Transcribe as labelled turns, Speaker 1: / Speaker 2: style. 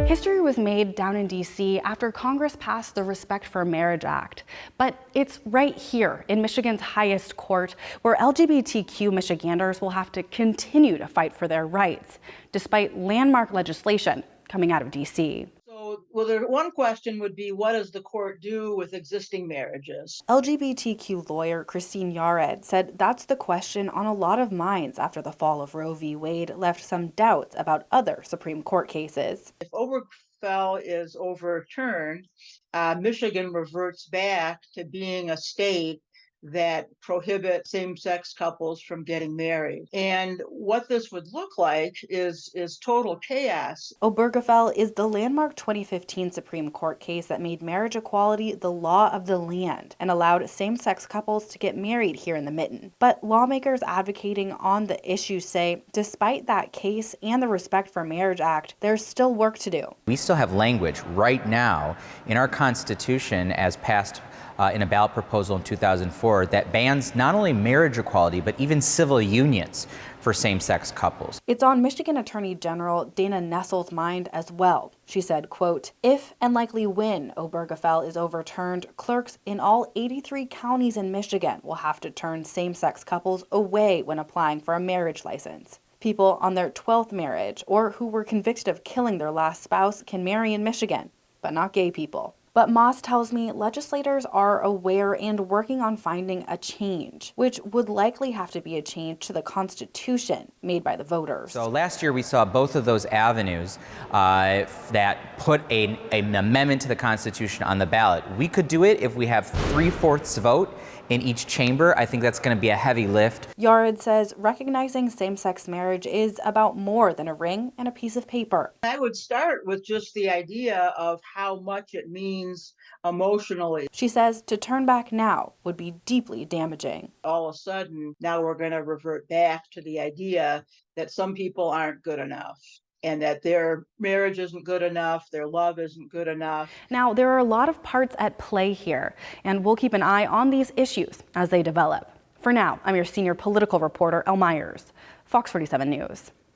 Speaker 1: History was made down in D.C. after Congress passed the Respect for Marriage Act. But it's right here in Michigan's highest court where LGBTQ Michiganders will have to continue to fight for their rights, despite landmark legislation coming out of D.C.
Speaker 2: One question would be, what does the court do with existing marriages?
Speaker 1: LGBTQ lawyer Christine Yared said that's the question on a lot of minds after the fall of Roe v. Wade left some doubts about other Supreme Court cases.
Speaker 2: If Obergefell is overturned, Michigan reverts back to being a state that prohibits same-sex couples from getting married. And what this would look like is total chaos.
Speaker 1: Obergefell is the landmark 2015 Supreme Court case that made marriage equality the law of the land and allowed same-sex couples to get married here in the Mitten. But lawmakers advocating on the issue say, despite that case and the Respect for Marriage Act, there's still work to do.
Speaker 3: We still have language right now in our Constitution as passed in a ballot proposal in 2004 that bans not only marriage equality, but even civil unions for same-sex couples.
Speaker 1: It's on Michigan Attorney General Dana Nessel's mind as well. She said, quote, if and likely when Obergefell is overturned, clerks in all 83 counties in Michigan will have to turn same-sex couples away when applying for a marriage license. People on their 12th marriage or who were convicted of killing their last spouse can marry in Michigan, but not gay people. But Moss tells me legislators are aware and working on finding a change, which would likely have to be a change to the Constitution made by the voters.
Speaker 3: So last year we saw both of those avenues that put an amendment to the Constitution on the ballot. We could do it if we have 3/4 vote in each chamber. I think that's going to be a heavy lift.
Speaker 1: Yared says recognizing same-sex marriage is about more than a ring and a piece of paper.
Speaker 2: I would start with just the idea of how much it means emotionally.
Speaker 1: She says to turn back now would be deeply damaging.
Speaker 2: All of a sudden, now we're going to revert back to the idea that some people aren't good enough, and that their marriage isn't good enough, their love isn't good enough.
Speaker 1: Now, there are a lot of parts at play here, and we'll keep an eye on these issues as they develop. For now, I'm your senior political reporter, Elle Myers, Fox 47 News.